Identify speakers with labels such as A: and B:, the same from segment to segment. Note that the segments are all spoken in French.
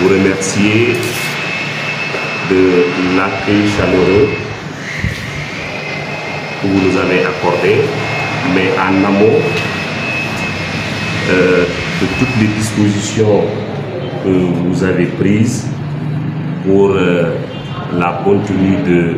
A: vous remercier de l'accueil chaleureux que vous nous avez accordé, mais en amont de toutes les dispositions que vous avez prises pour la bonne tenue de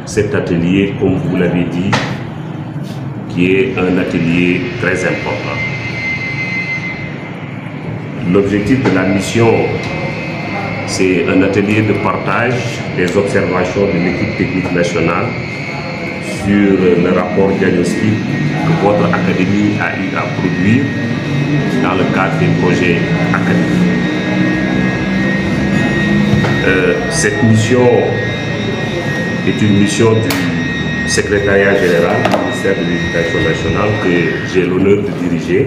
A: cet atelier, comme vous l'avez dit, qui est un atelier très important. L'objectif de la mission, c'est un atelier de partage des observations de l'équipe technique nationale sur le rapport diagnostic que votre académie a eu à produire dans le cadre des projets académiques. Cette mission est une mission du secrétariat général du ministère de l'Éducation nationale que j'ai l'honneur de diriger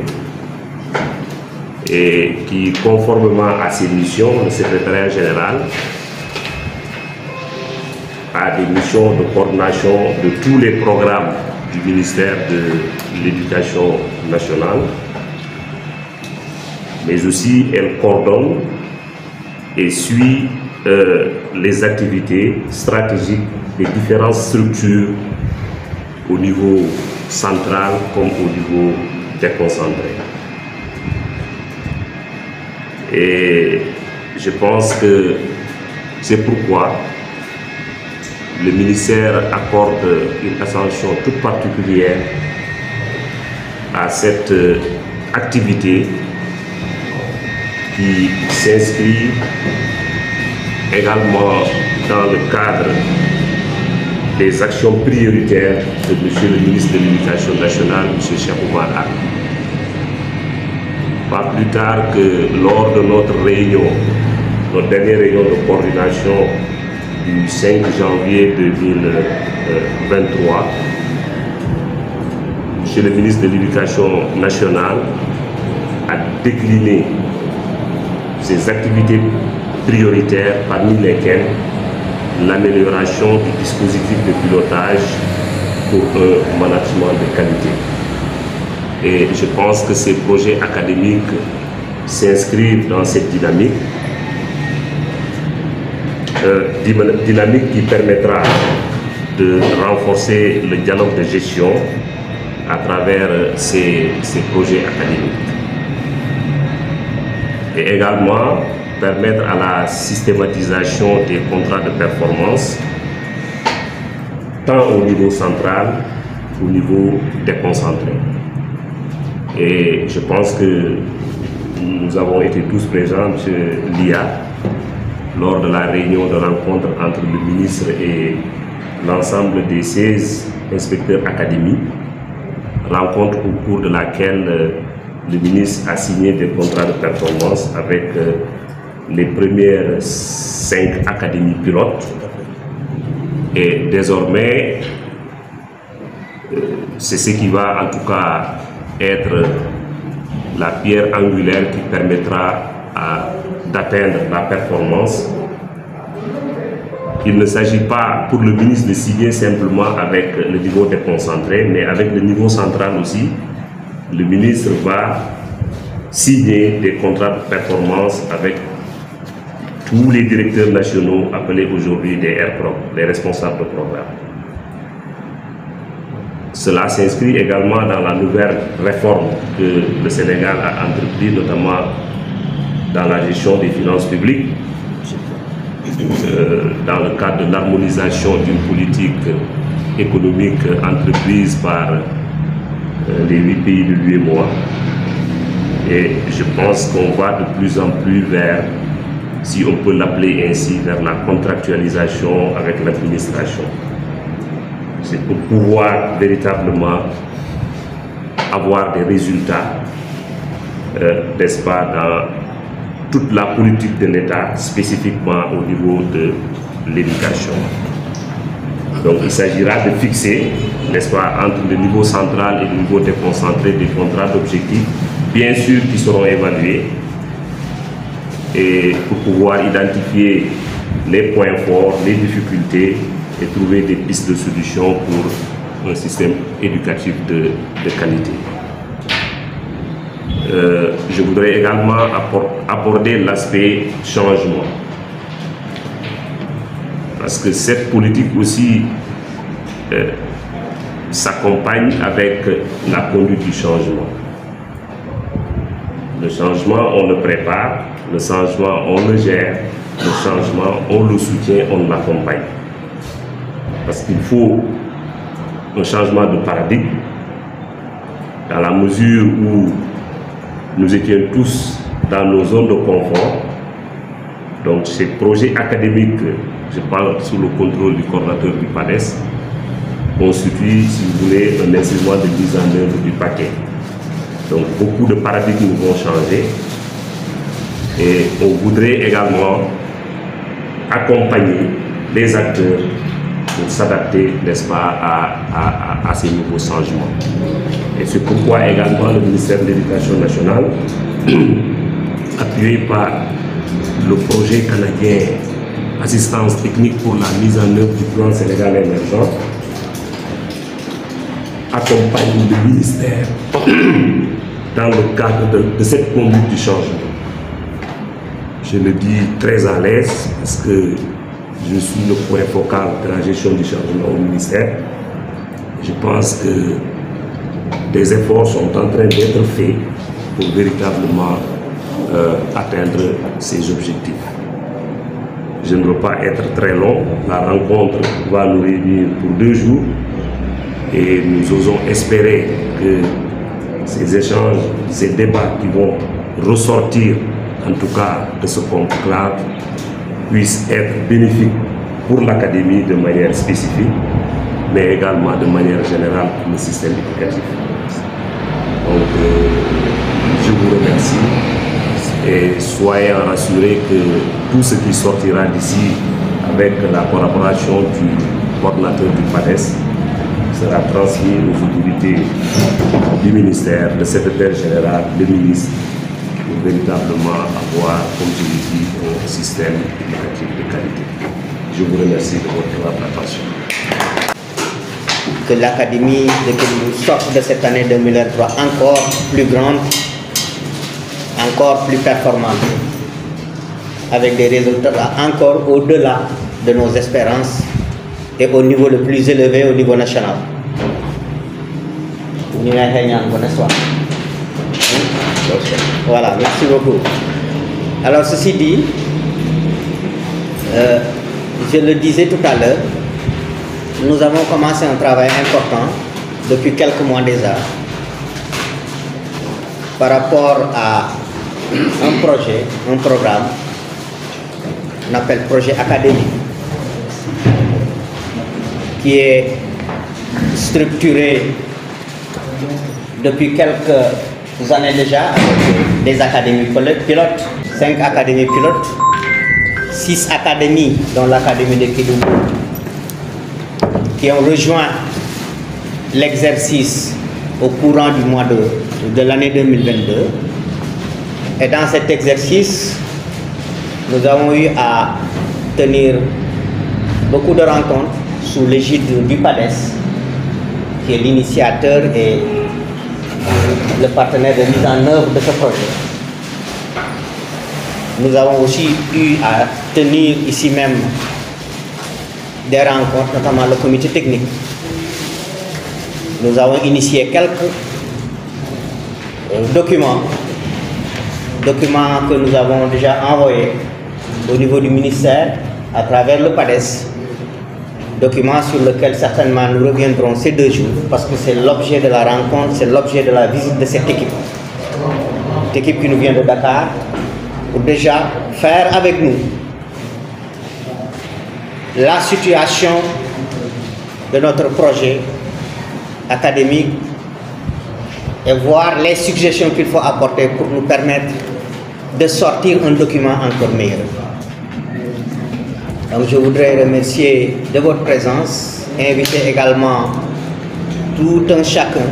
A: et qui, conformément à ses missions, le secrétariat général a des missions de coordination de tous les programmes du ministère de l'Éducation nationale, mais aussi elle coordonne et suit les activités stratégiques des différentes structures au niveau central comme au niveau déconcentré. Et je pense que c'est pourquoi le ministère accorde une attention toute particulière à cette activité qui s'inscrit également dans le cadre des actions prioritaires de M. le ministre de l'Éducation nationale, M. Cheikh Oumar Anne. Pas plus tard que lors de notre réunion, notre dernière réunion de coordination du 5 janvier 2023, M. le ministre de l'Éducation nationale a décliné ses activités prioritaires, parmi lesquelles l'amélioration du dispositif de pilotage pour un management de qualité. Et je pense que ces projets académiques s'inscrivent dans cette dynamique, dynamique qui permettra de renforcer le dialogue de gestion à travers ces projets académiques. Et également permettre à la systématisation des contrats de performance, tant au niveau central qu'au niveau déconcentré. Et je pense que nous avons été tous présents, M. Lia, lors de la réunion de rencontre entre le ministre et l'ensemble des 16 inspecteurs académiques, rencontre au cours de laquelle le ministre a signé des contrats de performance avec les premières 5 académies pilotes. Et désormais, c'est ce qui va en tout cas être la pierre angulaire qui permettra d'atteindre la performance. Il ne s'agit pas pour le ministre de signer simplement avec le niveau déconcentré, mais avec le niveau central aussi. Le ministre va signer des contrats de performance avec tous les directeurs nationaux appelés aujourd'hui des RPROC, les responsables de programme. Cela s'inscrit également dans la nouvelle réforme que le Sénégal a entreprise, notamment dans la gestion des finances publiques, dans le cadre de l'harmonisation d'une politique économique entreprise par les 8 pays de l'UEMOA. Et je pense qu'on va de plus en plus vers, si on peut l'appeler ainsi, vers la contractualisation avec l'administration. C'est pour pouvoir véritablement avoir des résultats, n'est-ce pas, dans toute la politique de l'État, spécifiquement au niveau de l'éducation. Donc il s'agira de fixer, n'est-ce pas, entre le niveau central et le niveau déconcentré des contrats d'objectifs, bien sûr qui seront évalués, et pour pouvoir identifier les points forts, les difficultés et trouver des pistes de solutions pour un système éducatif de qualité. je voudrais également aborder l'aspect changement. Parce que cette politique aussi s'accompagne avec la conduite du changement. Le changement, on le prépare, le changement, on le gère, le changement, on le soutient, on l'accompagne. Parce qu'il faut un changement de paradigme dans la mesure où nous étions tous dans nos zones de confort. Donc ces projets académiques, je parle sous le contrôle du coordinateur du PADES, constituent, si vous voulez, un instrument de mise en œuvre du paquet. Donc beaucoup de paradigmes vont changer et on voudrait également accompagner les acteurs pour s'adapter, n'est-ce pas, à ces nouveaux changements. Et c'est pourquoi également le ministère de l'Éducation nationale, appuyé par le projet canadien Assistance technique pour la mise en œuvre du plan Sénégal émergent, accompagne le ministère dans le cadre de cette conduite du changement. Je le dis très à l'aise parce que je suis le point focal de la gestion du changement au ministère. Je pense que des efforts sont en train d'être faits pour véritablement atteindre ces objectifs. Je ne veux pas être très long. La rencontre va nous réunir pour 2 jours et nous osons espérer que ces échanges, ces débats qui vont ressortir en tout cas de ce conclave puissent être bénéfiques pour l'académie de manière spécifique, mais également de manière générale pour le système éducatif. Donc, je vous remercie et soyez rassurés que tout ce qui sortira d'ici avec la collaboration du coordinateur du PADES sera transmis aux autorités du ministère, le secrétaire général, le ministre, pour véritablement avoir, comme je l'ai dit, un système éducatif de qualité. Je vous remercie de votre attention.
B: Que l'Académie de Kédougou sorte de cette année 2023 encore plus grande, encore plus performante, avec des résultats encore au-delà de nos espérances et au niveau le plus élevé au niveau national. Voilà, merci beaucoup. Alors ceci dit, je le disais tout à l'heure, nous avons commencé un travail important depuis quelques mois déjà par rapport à un projet, un programme qu'on appelle projet académique qui est structuré depuis quelques années déjà avec des académies pilotes, 5 académies pilotes, 6 académies dont l'académie de Kédougou qui ont rejoint l'exercice au courant du mois de l'année 2022. Et dans cet exercice, nous avons eu à tenir beaucoup de rencontres sous l'égide du PADES, qui est l'initiateur et le partenaire de mise en œuvre de ce projet. Nous avons aussi eu à tenir ici même des rencontres, notamment le comité technique. Nous avons initié quelques documents que nous avons déjà envoyés au niveau du ministère à travers le PADES. Documents sur lesquels certainement nous reviendrons ces 2 jours parce que c'est l'objet de la rencontre, c'est l'objet de la visite de cette équipe. Cette équipe qui nous vient de Dakar pour déjà faire avec nous la situation de notre projet académique et voir les suggestions qu'il faut apporter pour nous permettre de sortir un document encore meilleur. Donc je voudrais remercier de votre présence, inviter également tout un chacun,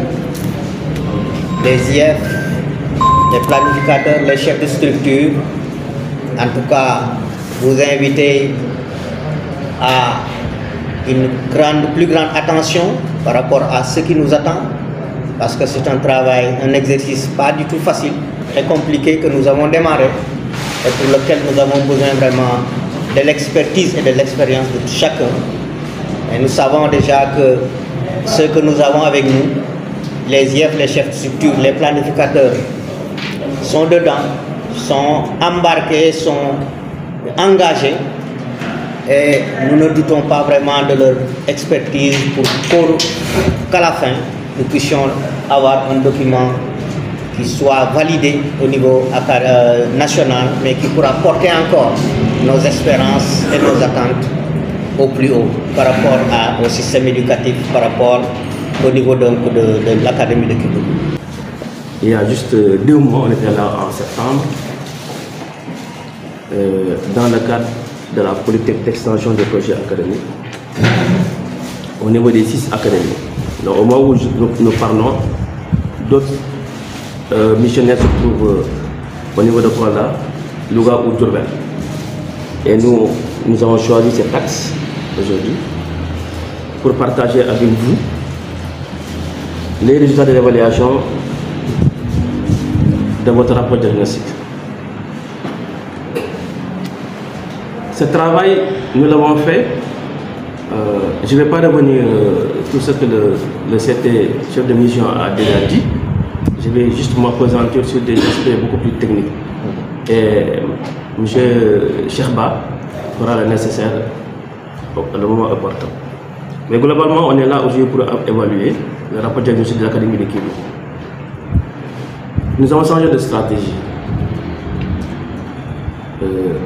B: les IF, les planificateurs, les chefs de structure, en tout cas vous inviter à une plus grande attention par rapport à ce qui nous attend, parce que c'est un travail, un exercice pas du tout facile, très compliqué que nous avons démarré et pour lequel nous avons besoin vraiment de l'expertise et de l'expérience de chacun. Et nous savons déjà que ceux que nous avons avec nous, les IEF, les chefs de structure, les planificateurs, sont dedans, sont embarqués, sont engagés et nous ne doutons pas vraiment de leur expertise pour qu'à la fin, nous puissions avoir un document qui soit validé au niveau national, mais qui pourra porter encore nos espérances et nos attentes au plus haut par rapport au système éducatif, par rapport au niveau de l'Académie de Kédougou.
C: Il y a juste 2 mois, on était là en septembre, dans le cadre de la politique d'extension des projets académiques, au niveau des 6 académies. Donc, au moment où nous parlons, d'autres missionnaires se trouvent au niveau de Kolda, Louga ou Diourbel. Et nous avons choisi cet axe aujourd'hui pour partager avec vous les résultats de l'évaluation de votre rapport diagnostique. Ce travail, nous l'avons fait. Je ne vais pas revenir tout ce que le CT, chef de mission, a déjà dit. Je vais juste m'appesantir sur des aspects beaucoup plus techniques. Et M. Cherba fera le nécessaire au moment opportun. Mais globalement, on est là aujourd'hui pour évaluer le rapport diagnostique de l'Académie de Kédougou. Nous avons changé de stratégie.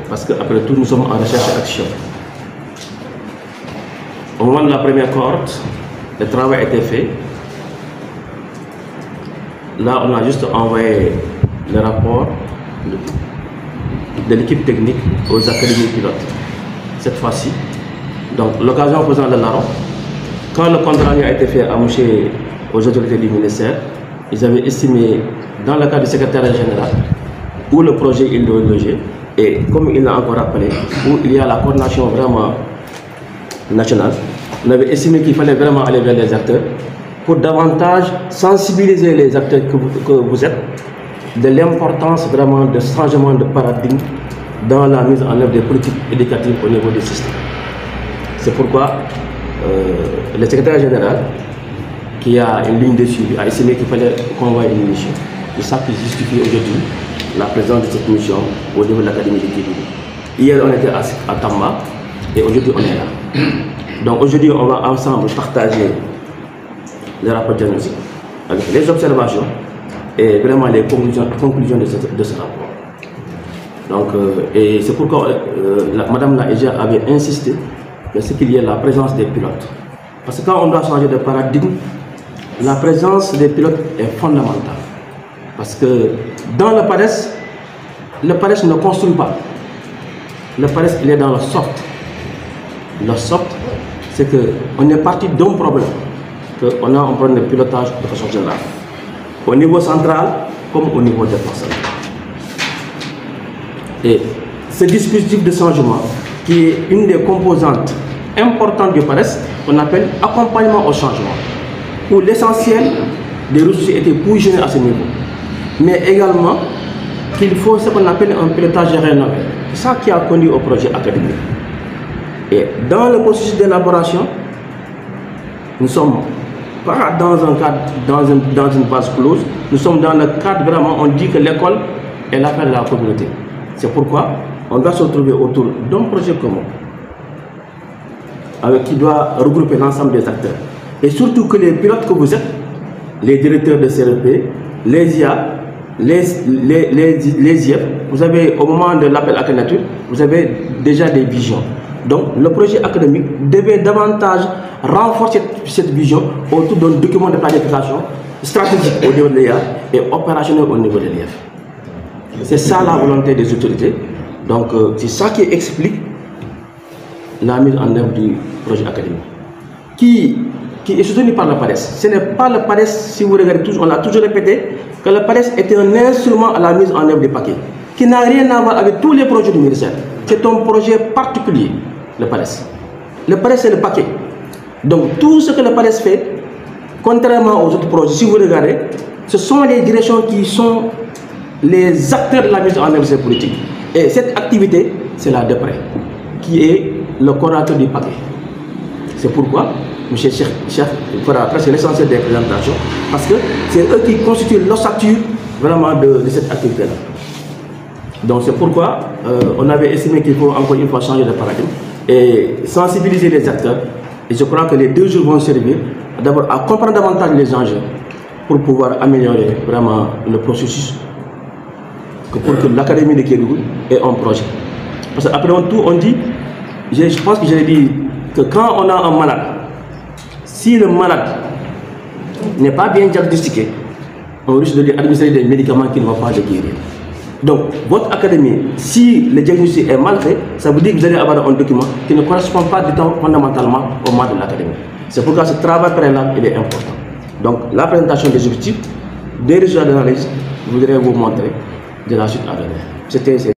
C: Parce qu'après tout, nous sommes en recherche et action. Au moment de la première cohorte, le travail a été fait. Là, on a juste envoyé le rapport de l'équipe technique aux académies pilotes. Cette fois-ci, donc l'occasion faisant le larron, quand le compte rendu a été fait aux autorités du ministère, ils avaient estimé, dans le cadre du secrétaire général, où le projet il doit loger, et comme il l'a encore rappelé, où il y a la coordination vraiment nationale, on avait estimé qu'il fallait vraiment aller vers les acteurs pour davantage sensibiliser les acteurs que vous êtes de l'importance vraiment de changement de paradigme dans la mise en œuvre des politiques éducatives au niveau du système. C'est pourquoi le secrétaire général, qui a une ligne de suivi, a estimé qu'il fallait convoyer une mission. C'est ça qui justifie aujourd'hui la présence de cette mission au niveau de l'Académie de Kédougou. Hier, on était à Tamba et aujourd'hui, on est là. Donc aujourd'hui, on va ensemble partager le rapport diagnostique avec les observations et vraiment les conclusions de ce rapport. Donc, et c'est pourquoi Madame la EGA avait insisté sur ce qu'il y ait la présence des pilotes. Parce que quand on doit changer de paradigme, la présence des pilotes est fondamentale. Parce que dans le PADES ne construit pas. Le PADES, il est dans le soft. Le soft, c'est qu'on est parti d'un problème, qu'on a un problème de pilotage de façon générale, au niveau central comme au niveau départemental. Et ce dispositif de changement, qui est une des composantes importantes du PADES, on appelle accompagnement au changement, où l'essentiel des ressources était positionné à ce niveau, mais également qu'il faut ce qu'on appelle un pilotage rénové. C'est ça qui a conduit au projet académique. Et dans le processus d'élaboration, nous ne sommes pas dans un cadre, dans une base close, nous sommes dans le cadre vraiment, on dit que l'école est l'affaire de la communauté. C'est pourquoi on doit se retrouver autour d'un projet commun, qui doit regrouper l'ensemble des acteurs. Et surtout que les pilotes que vous êtes, les directeurs de CRP, les IA, les IEF, vous avez, au moment de l'appel à candidature, vous avez déjà des visions. Donc le projet académique devait davantage renforcer cette vision autour d'un document de planification stratégique au niveau de l'IA et opérationnel au niveau de l'IEF. C'est ça la volonté des autorités. Donc c'est ça qui explique la mise en œuvre du projet académique, qui est soutenu par le PADES. Ce n'est pas le PADES, si vous regardez toujours, on l'a toujours répété, que le PADES était un instrument à la mise en œuvre des paquets, qui n'a rien à voir avec tous les projets du ministère. C'est un projet particulier, le PADES. Le PADES, c'est le paquet. Donc tout ce que le PADES fait contrairement aux autres projets, si vous regardez, ce sont les directions qui sont les acteurs de la mise en œuvre de ces politiques. Et cette activité, c'est la DEPRE, qui est le coordinateur du paquet. C'est pourquoi M. Cheikh fera presque l'essentiel des présentations, parce que c'est eux qui constituent l'ossature vraiment de cette activité-là. Donc c'est pourquoi on avait estimé qu'il faut encore une fois changer de paradigme et sensibiliser les acteurs. Et je crois que les 2 jours vont servir d'abord à comprendre davantage les enjeux pour pouvoir améliorer vraiment le processus pour que l'Académie de Kédougou ait un projet. Parce qu'après tout, on dit, je pense que je l'ai dit, que quand on a un malade, si le malade n'est pas bien diagnostiqué, on risque de lui administrer des médicaments qui ne vont pas le guérir. Donc, votre académie, si le diagnostic est mal fait, ça veut dire que vous allez avoir un document qui ne correspond pas du tout fondamentalement au mal de l'académie. C'est pourquoi ce travail préalable il est important. Donc, la présentation des objectifs, des résultats d'analyse, je voudrais vous montrer de la suite à donner. C'était